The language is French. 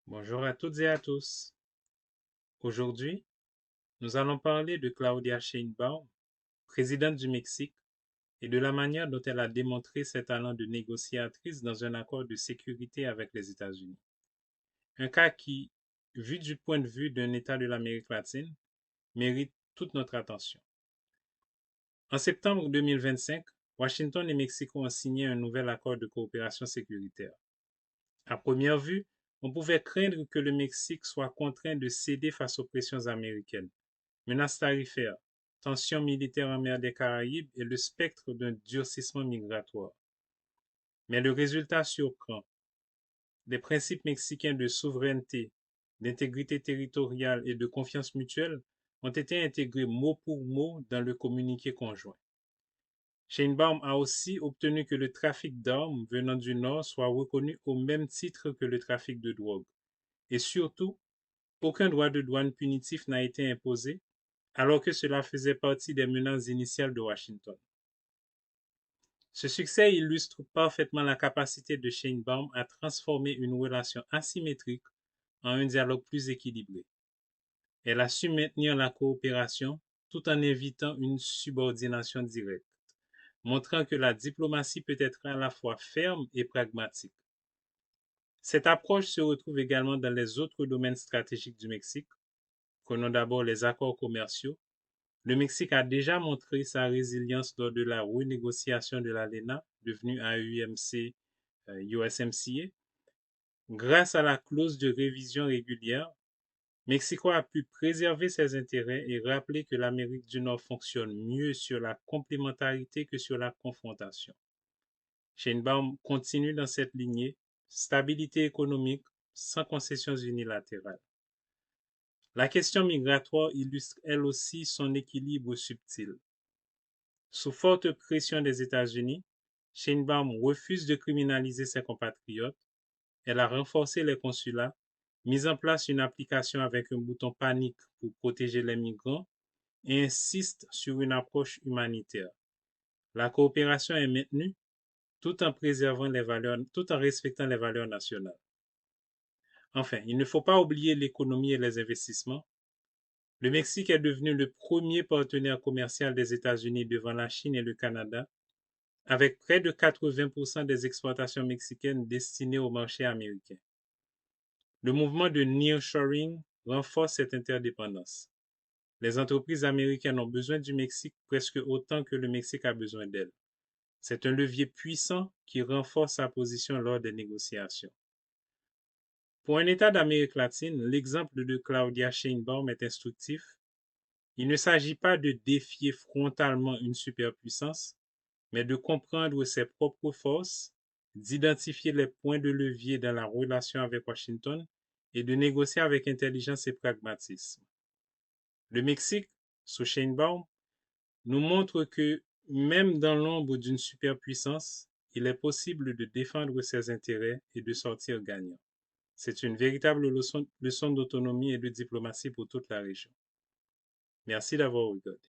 Bonjour à toutes et à tous. Aujourd'hui, nous allons parler de Claudia Sheinbaum, présidente du Mexique, et de la manière dont elle a démontré ses talents de négociatrice dans un accord de sécurité avec les États-Unis. Un cas qui, vu du point de vue d'un État de l'Amérique latine, mérite toute notre attention. En septembre 2025, Washington et Mexico ont signé un nouvel accord de coopération sécuritaire. À première vue, on pouvait craindre que le Mexique soit contraint de céder face aux pressions américaines. Menaces tarifaires, tensions militaires en mer des Caraïbes et le spectre d'un durcissement migratoire. Mais le résultat surprend. Les principes mexicains de souveraineté, d'intégrité territoriale et de confiance mutuelle ont été intégrés mot pour mot dans le communiqué conjoint. Sheinbaum a aussi obtenu que le trafic d'armes venant du Nord soit reconnu au même titre que le trafic de drogue. Et surtout, aucun droit de douane punitif n'a été imposé, alors que cela faisait partie des menaces initiales de Washington. Ce succès illustre parfaitement la capacité de Sheinbaum à transformer une relation asymétrique en un dialogue plus équilibré. Elle a su maintenir la coopération tout en évitant une subordination directe, montrant que la diplomatie peut être à la fois ferme et pragmatique. Cette approche se retrouve également dans les autres domaines stratégiques du Mexique. Prenons d'abord les accords commerciaux. Le Mexique a déjà montré sa résilience lors de la renégociation de l'ALENA, devenue AUMC, USMCA. Grâce à la clause de révision régulière, Mexico a pu préserver ses intérêts et rappeler que l'Amérique du Nord fonctionne mieux sur la complémentarité que sur la confrontation. Sheinbaum continue dans cette lignée, stabilité économique sans concessions unilatérales. La question migratoire illustre elle aussi son équilibre subtil. Sous forte pression des États-Unis, Sheinbaum refuse de criminaliser ses compatriotes. Elle a renforcé les consulats, mis en place une application avec un bouton panique pour protéger les migrants et insiste sur une approche humanitaire. La coopération est maintenue tout en préservant les valeurs, tout en respectant les valeurs nationales. Enfin, il ne faut pas oublier l'économie et les investissements. Le Mexique est devenu le premier partenaire commercial des États-Unis devant la Chine et le Canada, avec près de 80% des exportations mexicaines destinées au marché américain. Le mouvement de nearshoring renforce cette interdépendance. Les entreprises américaines ont besoin du Mexique presque autant que le Mexique a besoin d'elles. C'est un levier puissant qui renforce sa position lors des négociations. Pour un État d'Amérique latine, l'exemple de Claudia Sheinbaum est instructif. Il ne s'agit pas de défier frontalement une superpuissance, mais de comprendre ses propres forces, d'identifier les points de levier dans la relation avec Washington et de négocier avec intelligence et pragmatisme. Le Mexique, sous Sheinbaum, nous montre que même dans l'ombre d'une superpuissance, il est possible de défendre ses intérêts et de sortir gagnant. C'est une véritable leçon d'autonomie et de diplomatie pour toute la région. Merci d'avoir regardé.